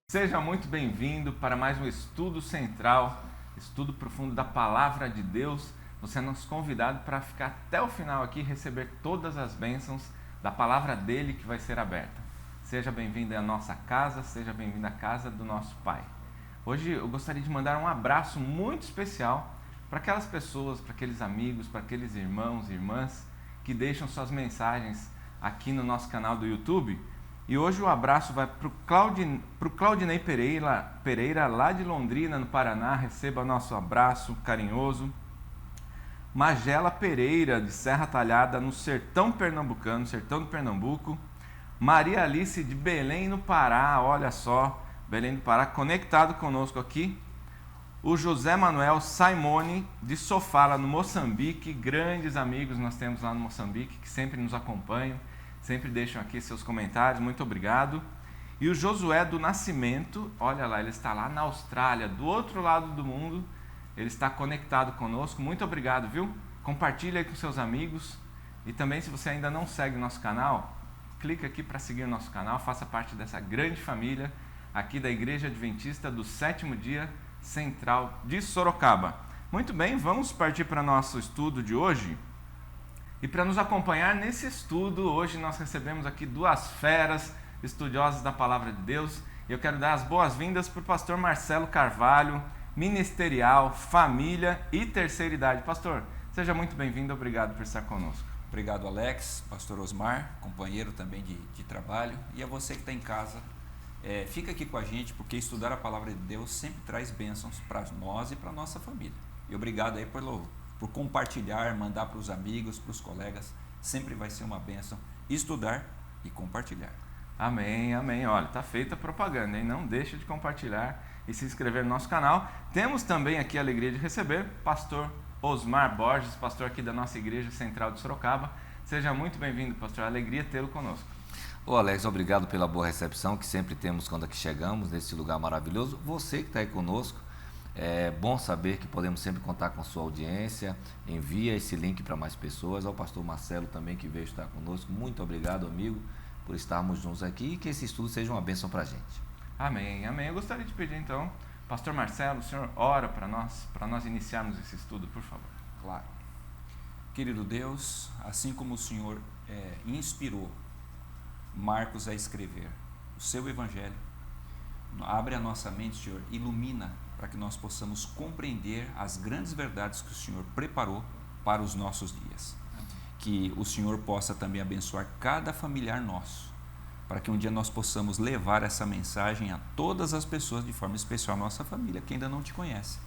Seja muito bem-vindo para mais um estudo central, estudo profundo da Palavra de Deus. Você é nosso convidado para ficar até o final aqui e receber todas as bênçãos da Palavra dele que vai ser aberta. Seja bem-vindo à nossa casa, seja bem-vindo à casa do nosso Pai. Hoje eu gostaria de mandar um abraço muito especial para aquelas pessoas, para aqueles amigos, para aqueles irmãos e irmãs que deixam suas mensagens aqui no nosso canal do YouTube. E hoje o abraço vai para o Claudinei Pereira, lá de Londrina, no Paraná. Receba nosso abraço carinhoso. Magela Pereira, de Serra Talhada, no sertão pernambucano, sertão do Pernambuco. Maria Alice, de Belém, no Pará, olha só, Belém do Pará, conectado conosco aqui. O José Manuel Simone, de Sofala, no Moçambique. Grandes amigos nós temos lá no Moçambique, que sempre nos acompanham. Sempre deixam aqui seus comentários, muito obrigado. E o Josué do Nascimento, olha lá, ele está lá na Austrália, do outro lado do mundo, ele está conectado conosco, muito obrigado, viu? Compartilha aí com seus amigos, e também se você ainda não segue o nosso canal, clica aqui para seguir o nosso canal, faça parte dessa grande família, aqui da Igreja Adventista do Sétimo Dia Central de Sorocaba. Muito bem, vamos partir para o nosso estudo de hoje. E para nos acompanhar nesse estudo, hoje nós recebemos aqui duas feras estudiosas da Palavra de Deus. E eu quero dar as boas-vindas para o pastor Marcelo Carvalho, ministerial, família e terceira idade. Pastor, seja muito bem-vindo, obrigado por estar conosco. Obrigado, Alex, pastor Osmar, companheiro também de trabalho. E a você que está em casa, fica aqui com a gente, porque estudar a Palavra de Deus sempre traz bênçãos para nós e para a nossa família. E obrigado aí por compartilhar, mandar para os amigos, para os colegas, sempre vai ser uma bênção estudar e compartilhar. Amém, amém. Olha, está feita a propaganda, hein? Não deixe de compartilhar e se inscrever no nosso canal. Temos também aqui a alegria de receber pastor Osmar Borges, pastor aqui da nossa Igreja Central de Sorocaba. Seja muito bem-vindo, pastor. Alegria tê-lo conosco. Ô Alex, obrigado pela boa recepção que sempre temos quando aqui chegamos nesse lugar maravilhoso. Você que está aí conosco, é bom saber que podemos sempre contar com a sua audiência. Envia esse link para mais pessoas. Ao pastor Marcelo também, que veio estar conosco. Muito obrigado, amigo, por estarmos juntos aqui e que esse estudo seja uma bênção para a gente. Amém, amém. Eu gostaria de pedir então, pastor Marcelo, o senhor ora para nós iniciarmos esse estudo, por favor. Claro. Querido Deus, assim como o Senhor inspirou Marcos a escrever o seu evangelho, abre a nossa mente, Senhor, ilumina para que nós possamos compreender as grandes verdades que o Senhor preparou para os nossos dias. Que o Senhor possa também abençoar cada familiar nosso, para que um dia nós possamos levar essa mensagem a todas as pessoas, de forma especial a nossa família, que ainda não te conhece.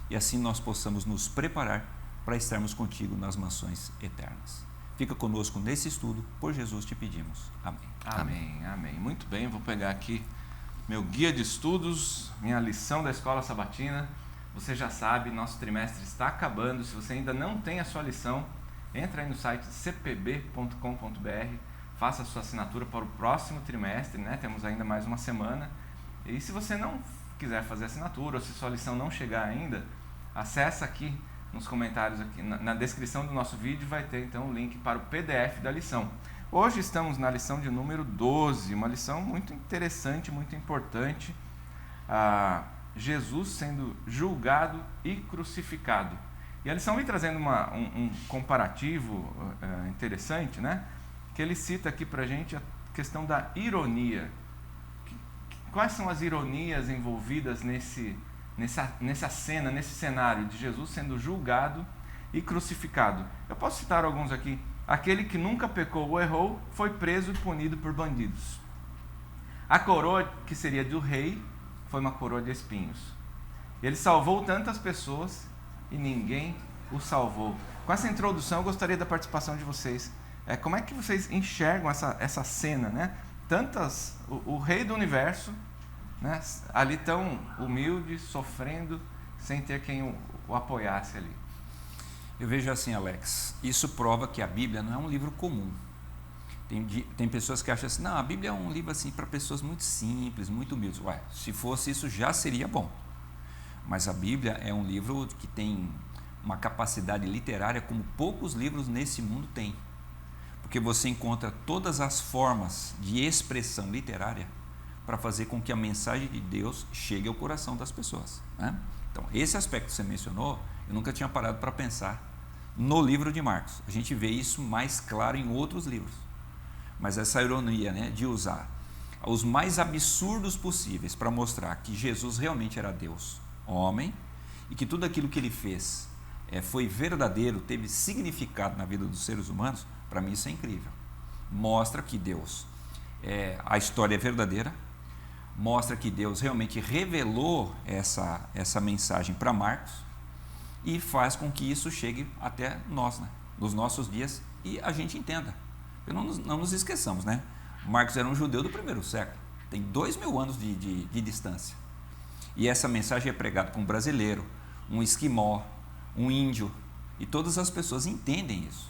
E assim nós possamos nos preparar para estarmos contigo nas mansões eternas. Fica conosco nesse estudo, por Jesus te pedimos. Amém. Amém, amém. Muito bem, vou pegar aqui meu guia de estudos, minha lição da Escola Sabatina. Você já sabe, nosso trimestre está acabando. Se você ainda não tem a sua lição, entra aí no site cpb.com.br, faça a sua assinatura para o próximo trimestre, né? Temos ainda mais uma semana. E se você não quiser fazer assinatura, ou se sua lição não chegar ainda, acessa aqui nos comentários, aqui na descrição do nosso vídeo, vai ter então o link para o PDF da lição. Hoje estamos na lição de número 12, uma lição muito interessante, muito importante. Jesus sendo julgado e crucificado. E a lição vem trazendo um comparativo interessante, né? Que ele cita aqui para a gente a questão da ironia. Quais são as ironias envolvidas nessa cena, nesse cenário de Jesus sendo julgado e crucificado? Eu posso citar alguns aqui. Aquele que nunca pecou ou errou foi preso e punido por bandidos. A coroa que seria do rei foi uma coroa de espinhos. Ele salvou tantas pessoas e ninguém o salvou. Com essa introdução, eu gostaria da participação de vocês. Como é que vocês enxergam essa cena, né? O rei do universo, né, ali tão humilde, sofrendo, sem ter quem o apoiasse ali. Eu vejo assim, Alex, isso prova que a Bíblia não é um livro comum. Tem pessoas que acham assim, não, a Bíblia é um livro assim para pessoas muito simples, muito humildes. Ué, se fosse isso já seria bom. Mas a Bíblia é um livro que tem uma capacidade literária como poucos livros nesse mundo têm. Porque você encontra todas as formas de expressão literária para fazer com que a mensagem de Deus chegue ao coração das pessoas, né? Então, esse aspecto que você mencionou, eu nunca tinha parado para pensar no livro de Marcos. A gente vê isso mais claro em outros livros. Mas essa ironia, né, de usar os mais absurdos possíveis para mostrar que Jesus realmente era Deus, homem, e que tudo aquilo que ele fez foi verdadeiro, teve significado na vida dos seres humanos, para mim isso é incrível. Mostra que Deus, a história é verdadeira, mostra que Deus realmente revelou essa mensagem para Marcos e faz com que isso chegue até nós, né, nos nossos dias, e a gente entenda. Não nos esqueçamos, né? Marcos era um judeu do primeiro século, tem 2000 anos de distância. E essa mensagem é pregada por um brasileiro, um esquimó, um índio, e todas as pessoas entendem isso.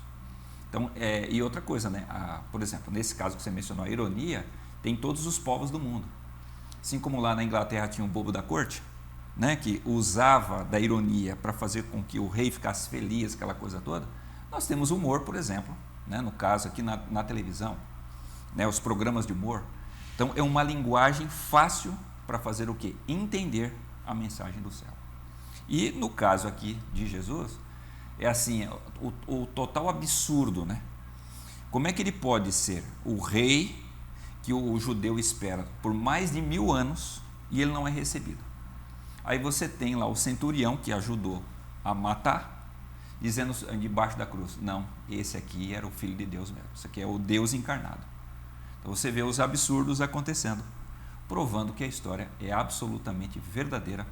Então, e outra coisa, né? Por exemplo, nesse caso que você mencionou, a ironia, tem todos os povos do mundo. Assim como lá na Inglaterra tinha um bobo da corte, né, que usava da ironia para fazer com que o rei ficasse feliz, aquela coisa toda, nós temos humor, por exemplo, né, no caso aqui na televisão, né, os programas de humor. Então, é uma linguagem fácil para fazer o quê? Entender a mensagem do céu. E no caso aqui de Jesus, é assim, o total absurdo, né? Como é que ele pode ser o rei que o judeu espera por mais de 1000 anos e ele não é recebido? Aí você tem lá o centurião que ajudou a matar, dizendo debaixo da cruz, não, esse aqui era o Filho de Deus mesmo, esse aqui é o Deus encarnado. Então você vê os absurdos acontecendo, provando que a história é absolutamente verdadeira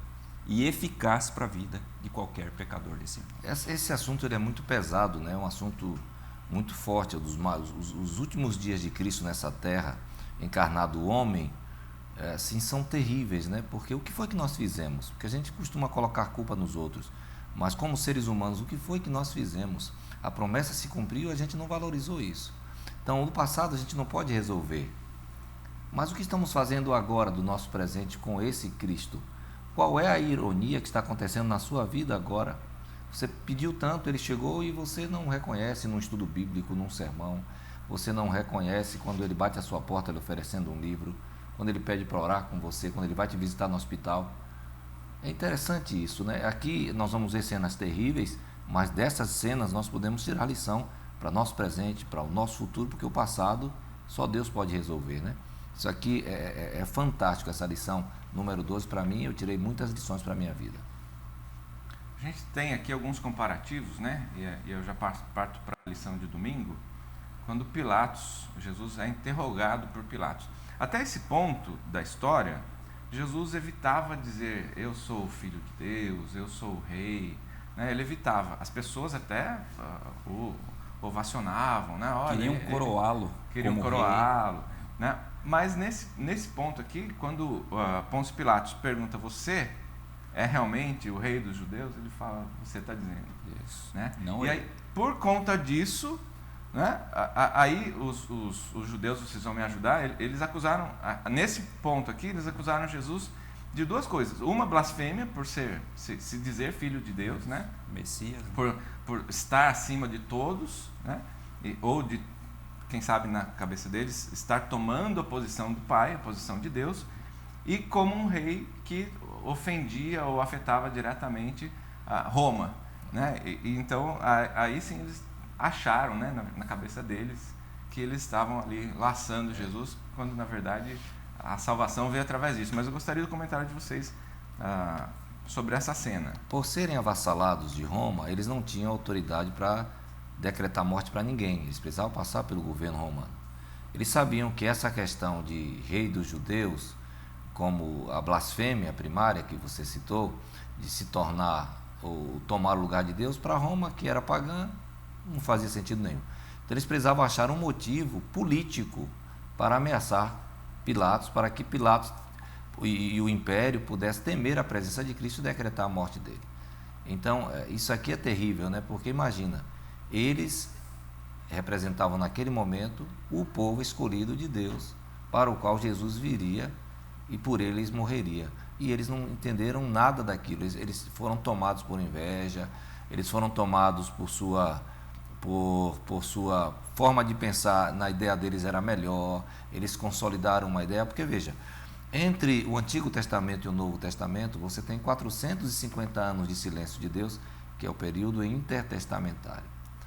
e eficaz para a vida de qualquer pecador desse mundo. Esse assunto ele é muito pesado, né? É um assunto muito forte. Os últimos dias de Cristo nessa terra, encarnado homem, assim, são terríveis, né? Porque o que foi que nós fizemos? Porque a gente costuma colocar culpa nos outros, mas como seres humanos, o que foi que nós fizemos? A promessa se cumpriu e a gente não valorizou isso. Então, no passado a gente não pode resolver. Mas o que estamos fazendo agora do nosso presente com esse Cristo? Qual é a ironia que está acontecendo na sua vida agora? Você pediu tanto, ele chegou e você não reconhece num estudo bíblico, num sermão. Você não reconhece quando ele bate a sua porta lhe oferecendo um livro, quando ele pede para orar com você, quando ele vai te visitar no hospital. É interessante isso, né? Aqui nós vamos ver cenas terríveis, mas dessas cenas nós podemos tirar lição para nosso presente, para o nosso futuro, porque o passado só Deus pode resolver, né? Isso aqui é fantástico, essa lição número 12 para mim. Eu tirei muitas lições para a minha vida. A gente tem aqui alguns comparativos, né? E eu já parto para a lição de domingo, quando Pilatos, Jesus é interrogado por Pilatos. Até esse ponto da história, Jesus evitava dizer, eu sou o Filho de Deus, eu sou o Rei, né? Ele evitava. As pessoas até o ovacionavam, né? Olha, queriam coroá-lo. Queriam coroá-lo, né? Mas nesse ponto aqui, quando Pôncio Pilatos pergunta, você é realmente o rei dos judeus? Ele fala, você está dizendo. Isso. Né? Não e aí, por conta disso, né, aí os judeus, vocês vão me ajudar, eles acusaram, nesse ponto aqui, eles acusaram Jesus de duas coisas. Uma, blasfêmia, por se dizer filho de Deus, né? Messias. Por estar acima de todos, né? Ou de, quem sabe na cabeça deles, estar tomando a posição do Pai, a posição de Deus, e como um rei que ofendia ou afetava diretamente Roma, né? Então, aí sim eles acharam, né, na cabeça deles que eles estavam ali laçando Jesus, quando na verdade a salvação veio através disso. Mas eu gostaria do comentário de vocês sobre essa cena. Por serem avassalados de Roma, eles não tinham autoridade para decretar morte para ninguém. Eles precisavam passar pelo governo romano. Eles sabiam que essa questão de rei dos judeus, como a blasfêmia primária que você citou, de se tornar ou tomar o lugar de Deus, para Roma, que era pagã, não fazia sentido nenhum. Então eles precisavam achar um motivo político para ameaçar Pilatos, para que Pilatos e o império pudesse temer a presença de Cristo e decretar a morte dele. Então isso aqui é terrível, né? Porque imagina, eles representavam naquele momento o povo escolhido de Deus, para o qual Jesus viria e por eles morreria. E eles não entenderam nada daquilo. Eles foram tomados por inveja, eles foram tomados por sua forma de pensar. Na ideia deles era melhor, eles consolidaram uma ideia, porque veja, Entre o Antigo Testamento e o Novo Testamento, você tem 450 anos de silêncio de Deus, que é o período intertestamentário.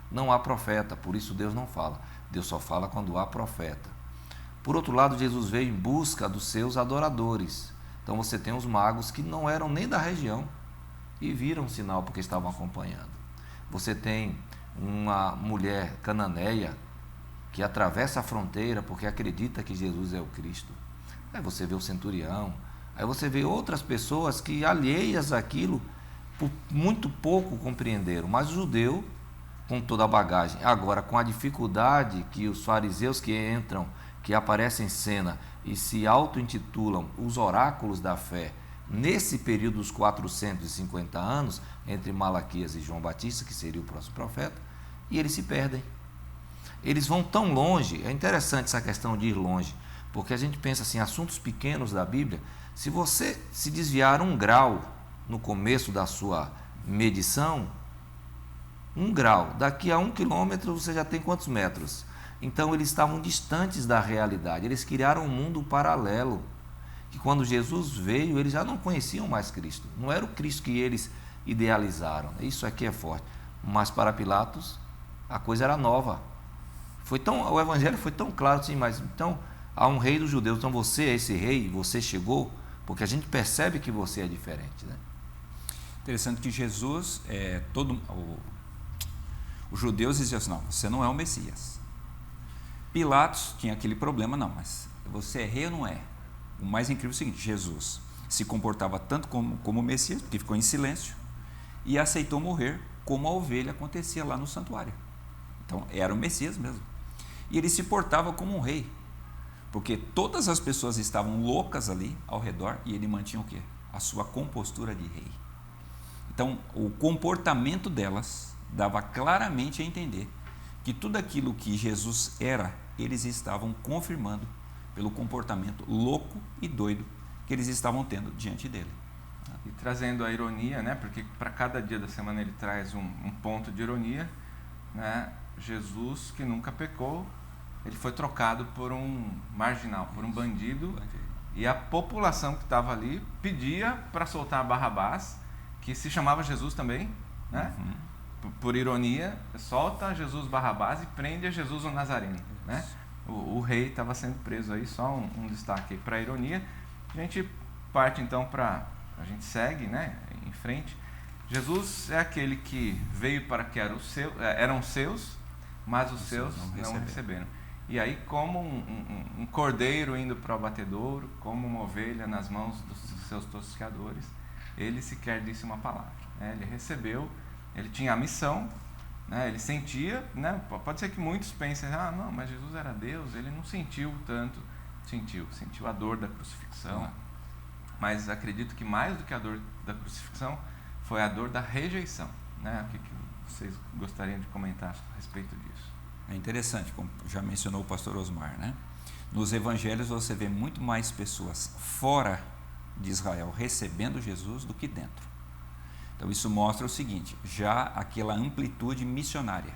Não há profeta, por isso Deus não fala. Deus só fala quando há profeta. Por outro lado, Jesus veio em busca dos seus adoradores. Então você tem os magos que não eram nem da região e viram o sinal porque estavam acompanhando. Você tem uma mulher cananeia que atravessa a fronteira porque acredita que Jesus é o Cristo. Aí você vê o centurião, aí você vê outras pessoas que, alheias àquilo, por muito pouco compreenderam, mas o judeu, com toda a bagagem, agora com a dificuldade que os fariseus que entram, que aparecem em cena e se auto-intitulam os oráculos da fé, nesse período dos 450 anos, entre Malaquias e João Batista, que seria o próximo profeta, e eles se perdem. Eles vão tão longe, é interessante essa questão de ir longe, porque a gente pensa assim, assuntos pequenos da Bíblia, se você se desviar 1 grau no começo da sua medição, 1 grau, daqui a 1 quilômetro você já tem quantos metros? Então eles estavam distantes da realidade, eles criaram um mundo paralelo, que quando Jesus veio, eles já não conheciam mais Cristo, não era o Cristo que eles idealizaram, isso aqui é forte, mas para Pilatos a coisa era nova, o evangelho foi tão claro assim, mas então há um rei dos judeus, então você é esse rei, você chegou, porque a gente percebe que você é diferente, né? Interessante que Jesus, os judeus diziam assim, não, você não é o Messias. Pilatos tinha aquele problema, não, mas você é rei ou não é? O mais incrível é o seguinte, Jesus se comportava tanto como o Messias, porque ficou em silêncio, e aceitou morrer como a ovelha acontecia lá no santuário. Então, era o Messias mesmo. E ele se portava como um rei, porque todas as pessoas estavam loucas ali ao redor, e ele mantinha o quê? A sua compostura de rei. Então, o comportamento delas dava claramente a entender que tudo aquilo que Jesus era, eles estavam confirmando pelo comportamento louco e doido que eles estavam tendo diante dele. E trazendo a ironia, né? Porque para cada dia da semana ele traz um ponto de ironia, né? Jesus, que nunca pecou, ele foi trocado por um marginal, por um bandido, e a população que estava ali pedia para soltar Barrabás, que se chamava Jesus também, né? Por ironia, solta Jesus Barrabás e prende a Jesus o Nazareno, né? O rei estava sendo preso aí, só um destaque para a ironia. A gente parte então a gente segue, né, em frente. Jesus é aquele que veio para que eram seus, mas os seus não receberam. E aí, como um cordeiro indo para o abatedouro, como uma ovelha nas mãos dos seus tosquiadores, ele sequer disse uma palavra, né? Ele recebeu, ele tinha a missão, né? Ele sentia, né? Pode ser que muitos pensem, não, mas Jesus era Deus, ele não sentiu tanto, sentiu a dor da crucifixão, mas acredito que mais do que a dor da crucifixão foi a dor da rejeição, né? O que vocês gostariam de comentar a respeito disso? É interessante, como já mencionou o pastor Osmar, né? Nos evangelhos você vê muito mais pessoas fora de Israel recebendo Jesus do que dentro. Então isso mostra o seguinte, já aquela amplitude missionária.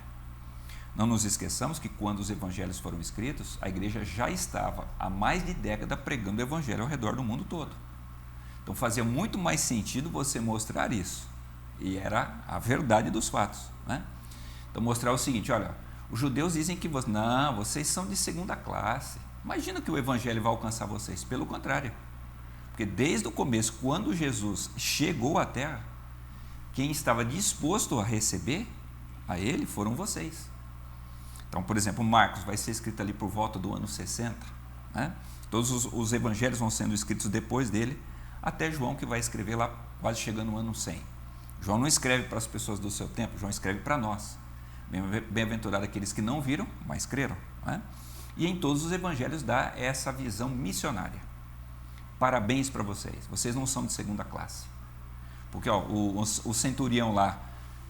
Não nos esqueçamos que quando os evangelhos foram escritos, a igreja já estava há mais de década pregando o evangelho ao redor do mundo todo. Então fazia muito mais sentido você mostrar isso. E era a verdade dos fatos, né? Então mostrar o seguinte, olha, os judeus dizem que vocês são de segunda classe. Imagina que o evangelho vai alcançar vocês. Pelo contrário. Porque desde o começo, quando Jesus chegou à terra, quem estava disposto a receber a ele foram vocês. Então, por exemplo, Marcos vai ser escrito ali por volta do ano 60, né? Todos os evangelhos vão sendo escritos depois dele, até João, que vai escrever lá quase chegando no ano 100. João não escreve para as pessoas do seu tempo, João escreve para nós. Bem-aventurado aqueles que não viram, mas creram, né? E em todos os evangelhos dá essa visão missionária. Parabéns para vocês, vocês não são de segunda classe. Porque o centurião lá,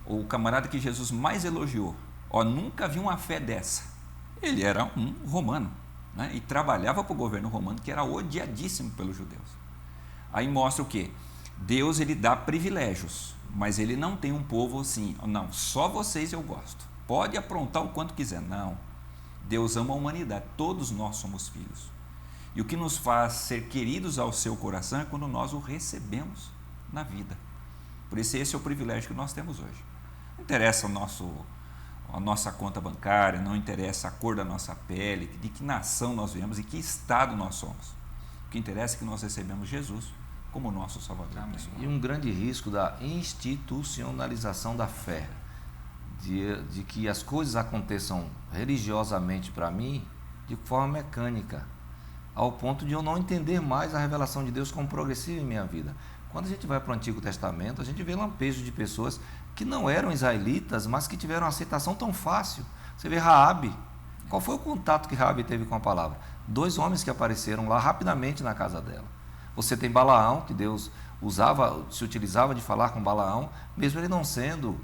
o camarada que Jesus mais elogiou, nunca vi uma fé dessa. Ele era um romano, né? E trabalhava para o governo romano, que era odiadíssimo pelos judeus. Aí mostra o quê? Deus, ele dá privilégios, mas ele não tem um povo assim, não, só vocês eu gosto, pode aprontar o quanto quiser. Não, Deus ama a humanidade, todos nós somos filhos. E o que nos faz ser queridos ao seu coração é quando nós o recebemos na vida. Por isso, esse é o privilégio que nós temos hoje. Não interessa a nossa conta bancária, não interessa a cor da nossa pele, de que nação nós viemos e que estado nós somos. O que interessa é que nós recebemos Jesus como nosso Salvador. E um grande risco da institucionalização da fé, de que as coisas aconteçam religiosamente para mim de forma mecânica, ao ponto de eu não entender mais a revelação de Deus como progressiva em minha vida. Quando a gente vai para o Antigo Testamento, a gente vê lampejos de pessoas que não eram israelitas, mas que tiveram uma aceitação tão fácil. Você vê Raabe. Qual foi o contato que Raabe teve com a palavra? 2 homens que apareceram lá rapidamente na casa dela. Você tem Balaão, que Deus se utilizava de falar com Balaão, mesmo ele não sendo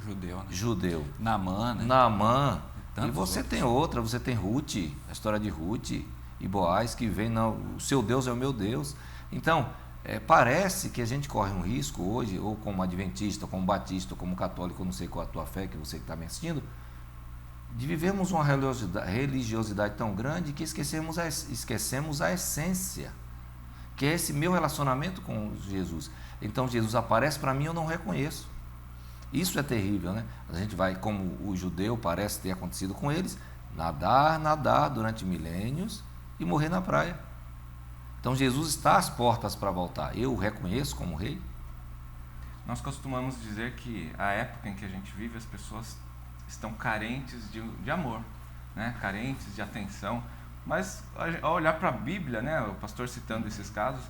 judeu. Naamã, né? Naamã. E você tem outra, você tem Ruth, a história de Ruth e Boaz, que vem, não, o seu Deus é o meu Deus. Então, parece que a gente corre um risco hoje, ou como adventista, ou como batista, ou como católico, eu não sei qual é a tua fé, que você que está me assistindo, de vivermos uma religiosidade tão grande que esquecemos a essência, que é esse meu relacionamento com Jesus. Então Jesus aparece para mim, eu não reconheço. Isso é terrível, né? A gente vai, como o judeu parece ter acontecido com eles, nadar durante milênios e morrer na praia. Então Jesus está às portas para voltar. Eu o reconheço como rei? Nós costumamos dizer que a época em que a gente vive, as pessoas estão carentes de amor, né? Carentes de atenção. Mas ao olhar para a Bíblia, né, o pastor citando esses casos,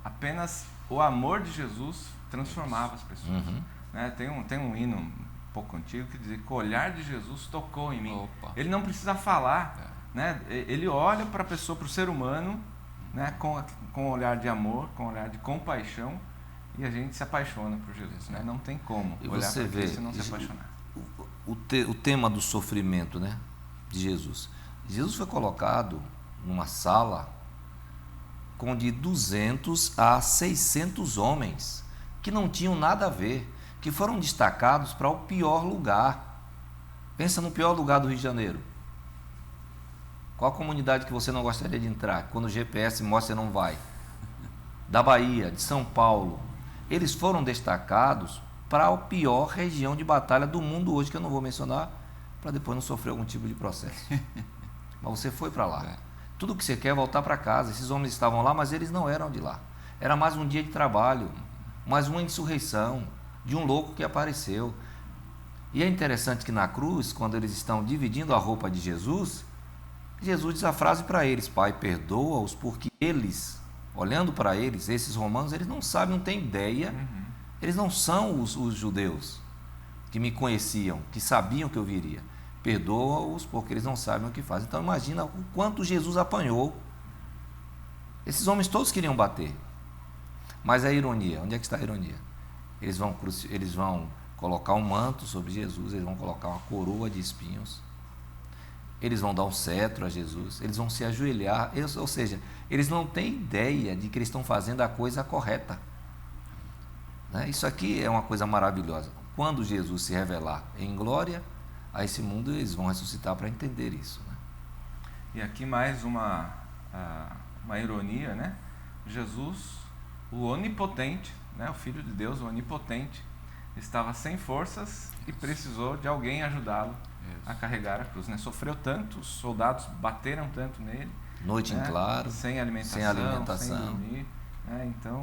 apenas o amor de Jesus transformava as pessoas. Uhum. Né? Tem um hino um pouco antigo que diz que o olhar de Jesus tocou em mim. Opa. Ele não precisa falar, né? Ele olha para a pessoa, para o ser humano, né, com um olhar de amor, com um olhar de compaixão, e a gente se apaixona por Jesus. Né? Não tem como E olhar você para vê Cristo e não se apaixonar. o tema do sofrimento, né, de Jesus. Jesus foi colocado numa sala com de 200 a 600 homens que não tinham nada a ver, que foram destacados para o pior lugar. Pensa no pior lugar do Rio de Janeiro. Qual a comunidade que você não gostaria de entrar? Quando o GPS mostra, você não vai. Da Bahia, de São Paulo. Eles foram destacados para a pior região de batalha do mundo hoje, que eu não vou mencionar, para depois não sofrer algum tipo de processo. Mas você foi para lá. Tudo que você quer é voltar para casa. Esses homens estavam lá, mas eles não eram de lá. Era mais um dia de trabalho, mais uma insurreição de um louco que apareceu. E é interessante que na cruz, quando eles estão dividindo a roupa de Jesus, Jesus diz a frase para eles: Pai, perdoa-os, porque eles, olhando para eles, esses romanos, eles não sabem, não têm ideia, eles não são os judeus que me conheciam, que sabiam que eu viria. Perdoa-os, porque eles não sabem o que fazem. Então imagina o quanto Jesus apanhou. Esses homens todos queriam bater. Mas a ironia, onde é que está a ironia? Eles vão colocar um manto sobre Jesus, eles vão colocar uma coroa de espinhos, eles vão dar um cetro a Jesus, eles vão se ajoelhar, ou seja, eles não têm ideia de que eles estão fazendo a coisa correta. Né? Isso aqui é uma coisa maravilhosa. Quando Jesus se revelar em glória a esse mundo, eles vão ressuscitar para entender isso. Né? E aqui mais uma ironia, né? Jesus, o onipotente, né? O Filho de Deus, o onipotente, estava sem forças e precisou de alguém ajudá-lo a carregar a cruz. Né? Sofreu tanto, os soldados bateram tanto nele. Noite né? em claro, sem alimentação. Sem dormir. Né? Então,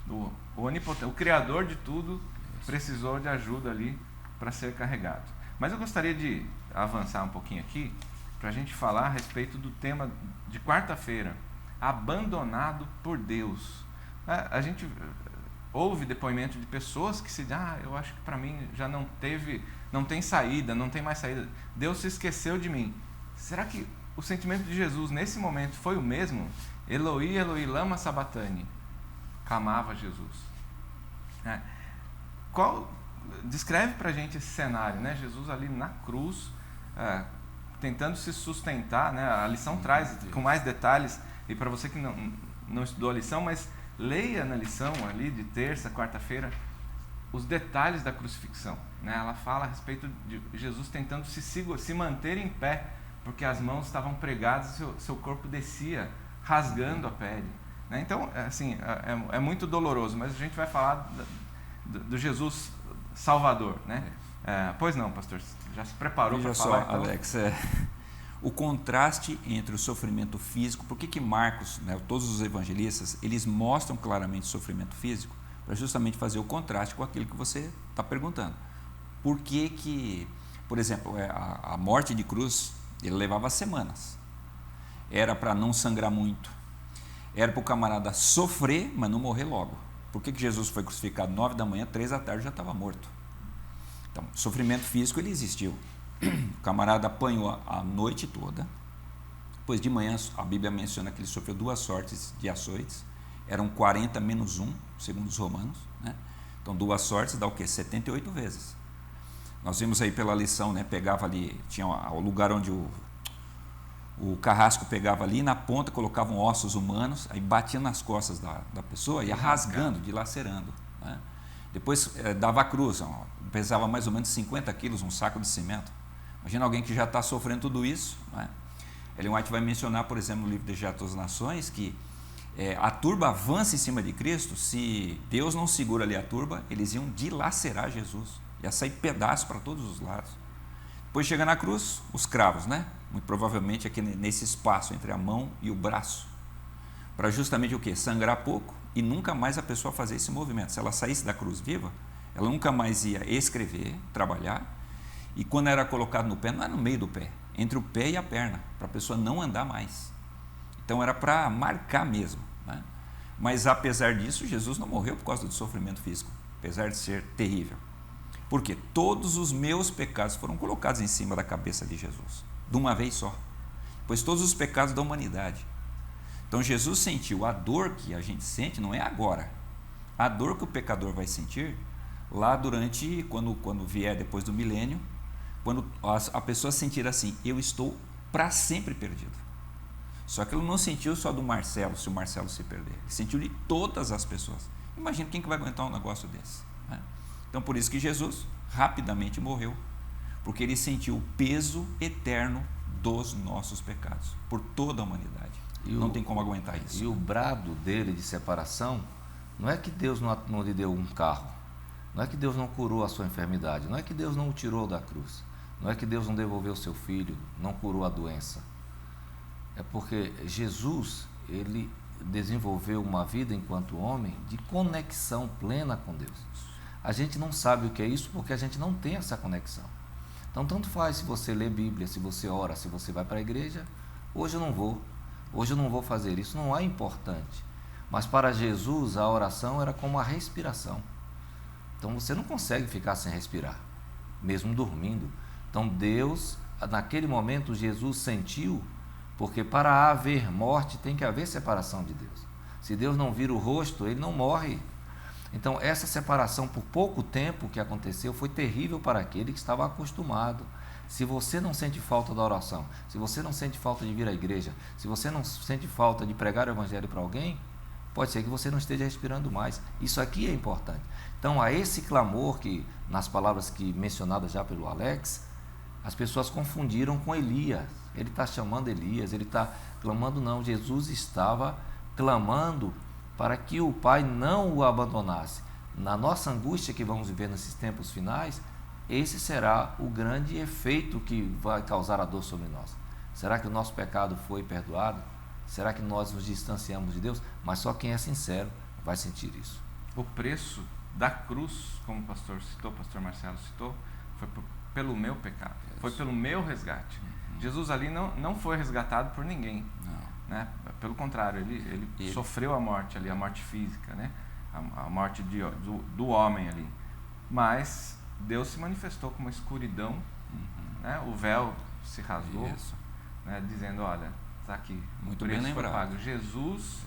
o onipotente, o Criador de tudo, precisou de ajuda ali para ser carregado. Mas eu gostaria de avançar um pouquinho aqui para a gente falar a respeito do tema de quarta-feira, abandonado por Deus. A gente ouve depoimento de pessoas que se dizem: eu acho que para mim já não tem saída, não tem mais saída, Deus se esqueceu de mim. Será que o sentimento de Jesus nesse momento foi o mesmo? Eloi, Eloi, lama sabatani, clamava Jesus. Descreve para a gente esse cenário, né? Jesus ali na cruz, tentando se sustentar, né? A lição traz com mais detalhes, e para você que não estudou a lição, mas leia na lição ali de terça, quarta-feira, os detalhes da crucifixão. Né? Ela fala a respeito de Jesus tentando se manter em pé, porque as mãos estavam pregadas e seu corpo descia rasgando a pele. Né? Então, assim, é muito doloroso, mas a gente vai falar do Jesus Salvador. Né? Pois não, pastor, já se preparou para falar? Veja só, então? Alex, o contraste entre o sofrimento físico, por que Marcos, né, todos os evangelistas, eles mostram claramente o sofrimento físico, para justamente fazer o contraste com aquilo que você está perguntando. Por que, por exemplo, a morte de cruz, ele levava semanas. Era para não sangrar muito. Era para o camarada sofrer, mas não morrer logo. Por que Jesus foi crucificado 9 da manhã, 3 da tarde já estava morto? Então, sofrimento físico ele existiu. O camarada apanhou a noite toda. Depois de manhã, a Bíblia menciona que ele sofreu 2 sortes de açoites. Eram 40 menos 1, segundo os romanos. Né? Então, 2 sortes dá o quê? 78 vezes. Nós vimos aí pela lição, né? Pegava ali, tinha o lugar onde o carrasco pegava ali, na ponta colocavam ossos humanos, aí batia nas costas da pessoa, ia rasgando, dilacerando. Né? Depois dava a cruz, pesava mais ou menos 50 quilos, um saco de cimento. Imagina alguém que já está sofrendo tudo isso. Né? Ellen White vai mencionar, por exemplo, no livro Dejeto das Nações, que a turba avança em cima de Cristo, se Deus não segura ali a turba, eles iam dilacerar Jesus, ia sair pedaço para todos os lados. Depois chega na cruz, os cravos, né? Muito provavelmente aqui nesse espaço entre a mão e o braço, para justamente o quê? Sangrar pouco e nunca mais a pessoa fazer esse movimento. Se ela saísse da cruz viva, ela nunca mais ia escrever, trabalhar, e quando era colocado no pé, não era no meio do pé, entre o pé e a perna, para a pessoa não andar mais. Então era para marcar mesmo. Né? Mas apesar disso, Jesus não morreu por causa do sofrimento físico, apesar de ser terrível. Porque todos os meus pecados foram colocados em cima da cabeça de Jesus, de uma vez só. Pois todos os pecados da humanidade. Então Jesus sentiu a dor que a gente sente, não é agora. A dor que o pecador vai sentir lá durante, quando vier depois do milênio, quando a pessoa sentir assim, eu estou para sempre perdido. Só que ele não sentiu só do Marcelo, se o Marcelo se perder. Ele sentiu de todas as pessoas. Imagina quem que vai aguentar um negócio desse. Né? Então, por isso que Jesus rapidamente morreu, porque ele sentiu o peso eterno dos nossos pecados, por toda a humanidade. Não tem como aguentar isso. E o brado dele de separação, não é que Deus não lhe deu um carro, não é que Deus não curou a sua enfermidade, não é que Deus não o tirou da cruz, não é que Deus não devolveu o seu filho, não curou a doença. É porque Jesus, ele desenvolveu uma vida enquanto homem de conexão plena com Deus. A gente não sabe o que é isso porque a gente não tem essa conexão. Então, tanto faz se você lê Bíblia, se você ora, se você vai para a igreja. Hoje eu não vou fazer isso, não é importante. Mas para Jesus, a oração era como a respiração. Então, você não consegue ficar sem respirar, mesmo dormindo. Então, Deus, naquele momento, Jesus sentiu, porque para haver morte tem que haver separação de Deus. Se Deus não vira o rosto, ele não morre. Então, essa separação por pouco tempo que aconteceu foi terrível para aquele que estava acostumado. Se você não sente falta da oração, se você não sente falta de vir à igreja, se você não sente falta de pregar o evangelho para alguém, pode ser que você não esteja respirando mais. Isso aqui é importante. Então, há esse clamor que, nas palavras que mencionadas já pelo Alex, as pessoas confundiram com Elias. Ele está chamando Elias, ele está clamando, não. Jesus estava clamando para que o Pai não o abandonasse. Na nossa angústia que vamos viver nesses tempos finais, esse será o grande efeito que vai causar a dor sobre nós. Será que o nosso pecado foi perdoado? Será que nós nos distanciamos de Deus? Mas só quem é sincero vai sentir isso. O preço da cruz, como o pastor citou, o pastor Marcelo citou, foi pelo meu pecado, foi pelo meu resgate. Jesus ali não foi resgatado por ninguém. Né? Pelo contrário, ele sofreu a morte ali, a morte física, né? a morte do homem ali. Mas Deus se manifestou com uma escuridão, né? O véu se rasgou, né? Dizendo, olha, está aqui, muito bem lembrado. Jesus,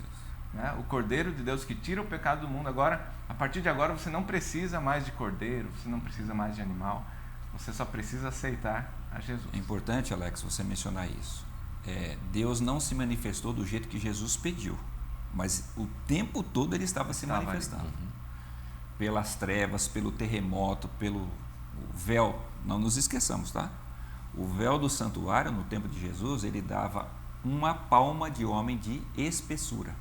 né? O Cordeiro de Deus que tira o pecado do mundo. Agora, a partir de agora, você não precisa mais de cordeiro, você não precisa mais de animal, você só precisa aceitar a Jesus. É importante, Alex, você mencionar isso. Deus não se manifestou do jeito que Jesus pediu, mas o tempo todo ele estava se manifestando. Pelas trevas, pelo terremoto, pelo véu. Não nos esqueçamos, tá? O véu do santuário, no tempo de Jesus, ele dava uma palma de homem de espessura.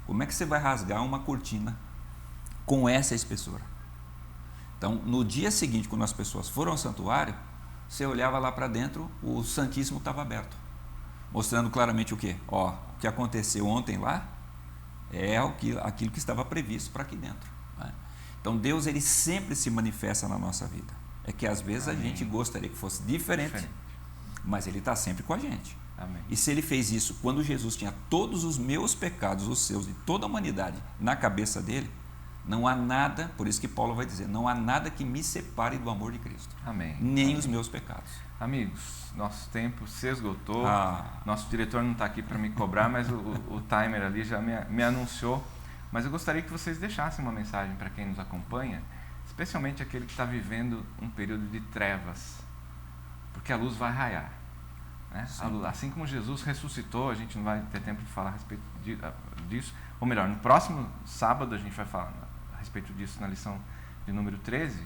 Como é que você vai rasgar uma cortina com essa espessura? Então, no dia seguinte, quando as pessoas foram ao santuário, você olhava lá para dentro, o Santíssimo estava aberto, mostrando claramente o quê? Ó, o que aconteceu ontem lá é aquilo que estava previsto para aqui dentro, né? Então, Deus, ele sempre se manifesta na nossa vida. É que às vezes a gente gostaria que fosse diferente, mas ele está sempre com a gente. Amém. E se ele fez isso quando Jesus tinha todos os meus pecados, os seus e toda a humanidade na cabeça dele, não há nada, por isso que Paulo vai dizer, não há nada que me separe do amor de Cristo. Amém. Nem Amém. os meus pecados. Amigos, nosso tempo se esgotou. Ah. Nosso diretor não está aqui para me cobrar, mas o timer ali já me anunciou. Mas eu gostaria que vocês deixassem uma mensagem para quem nos acompanha, especialmente aquele que está vivendo um período de trevas, porque a luz vai raiar, né? Assim como Jesus ressuscitou, a gente não vai ter tempo de falar a respeito disso, ou melhor, no próximo sábado a gente vai falar a respeito disso na lição de número 13,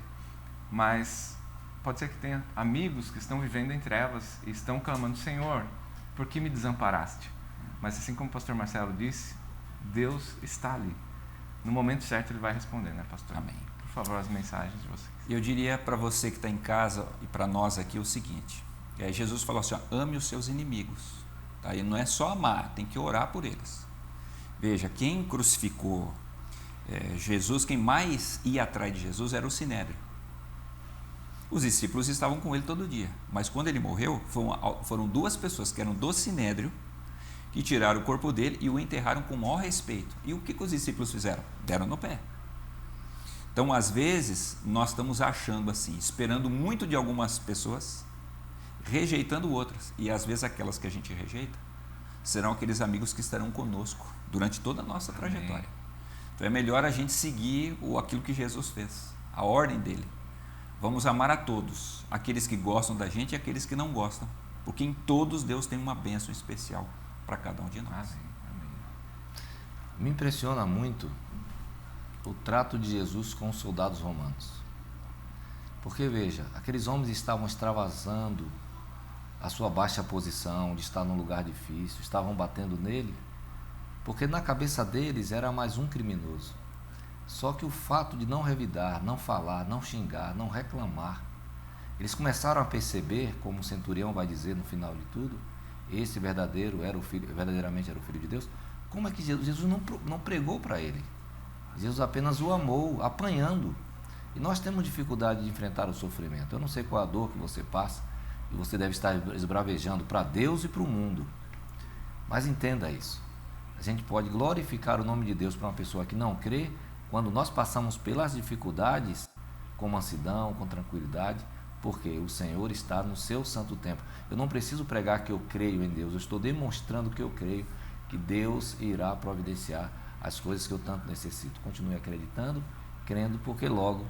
mas pode ser que tenha amigos que estão vivendo em trevas e estão clamando: Senhor, por que me desamparaste? Mas assim como o pastor Marcelo disse, Deus está ali. No momento certo ele vai responder, né, pastor? Amém. Por favor, as mensagens de vocês. Eu diria para você que está em casa e para nós aqui o seguinte: Jesus falou assim, ó, ame os seus inimigos. Tá? E não é só amar, tem que orar por eles. Veja, quem crucificou Jesus, quem mais ia atrás de Jesus era o Sinédrio. Os discípulos estavam com ele todo dia, mas quando ele morreu, foram duas pessoas que eram do Sinédrio que tiraram o corpo dele e o enterraram com o maior respeito. E o que os discípulos fizeram? Deram no pé. Então, às vezes, nós estamos achando assim, esperando muito de algumas pessoas, rejeitando outras. E às vezes aquelas que a gente rejeita serão aqueles amigos que estarão conosco durante toda a nossa trajetória. Então é melhor a gente seguir aquilo que Jesus fez, a ordem dele. Vamos amar a todos, aqueles que gostam da gente e aqueles que não gostam, porque em todos Deus tem uma bênção especial para cada um de nós. Amém. Me impressiona muito o trato de Jesus com os soldados romanos. Porque, veja, aqueles homens estavam extravasando a sua baixa posição, de estar num lugar difícil, estavam batendo nele, porque na cabeça deles era mais um criminoso. Só que o fato de não revidar, não falar, não xingar, não reclamar, eles começaram a perceber, como o centurião vai dizer no final de tudo, esse verdadeiramente era o Filho de Deus. Como é que Jesus não pregou para ele? Jesus apenas o amou, apanhando. E nós temos dificuldade de enfrentar o sofrimento. Eu não sei qual a dor que você passa, e você deve estar esbravejando para Deus e para o mundo. Mas entenda isso. A gente pode glorificar o nome de Deus para uma pessoa que não crê, quando nós passamos pelas dificuldades com mansidão, com tranquilidade, porque o Senhor está no seu santo templo. Eu não preciso pregar que eu creio em Deus, eu estou demonstrando que eu creio que Deus irá providenciar as coisas que eu tanto necessito. Continue acreditando, crendo, porque logo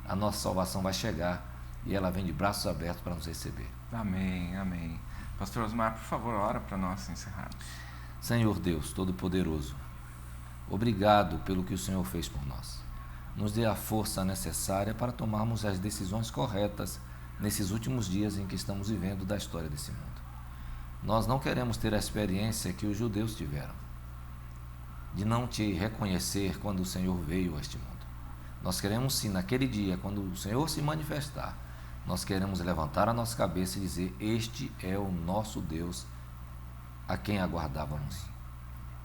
a nossa salvação vai chegar e ela vem de braços abertos para nos receber. Amém, amém. Pastor Osmar, por favor, ora para nós encerrarmos. Senhor Deus Todo-Poderoso, obrigado pelo que o Senhor fez por nós. Nos dê a força necessária para tomarmos as decisões corretas nesses últimos dias em que estamos vivendo da história desse mundo. Nós não queremos ter a experiência que os judeus tiveram, de não te reconhecer quando o Senhor veio a este mundo. Nós queremos sim, naquele dia, quando o Senhor se manifestar, nós queremos levantar a nossa cabeça e dizer: este é o nosso Deus a quem aguardávamos,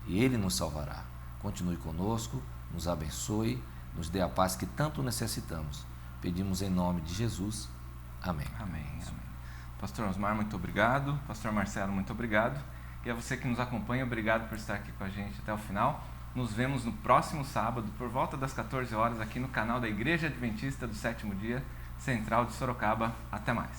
e Ele nos salvará. Continue conosco, nos abençoe, nos dê a paz que tanto necessitamos. Pedimos em nome de Jesus. Amém. Amém, amém. Pastor Osmar, muito obrigado. Pastor Marcelo, muito obrigado. E a você que nos acompanha, obrigado por estar aqui com a gente até o final. Nos vemos no próximo sábado, por volta das 14 horas, aqui no canal da Igreja Adventista do Sétimo Dia, Central de Sorocaba. Até mais.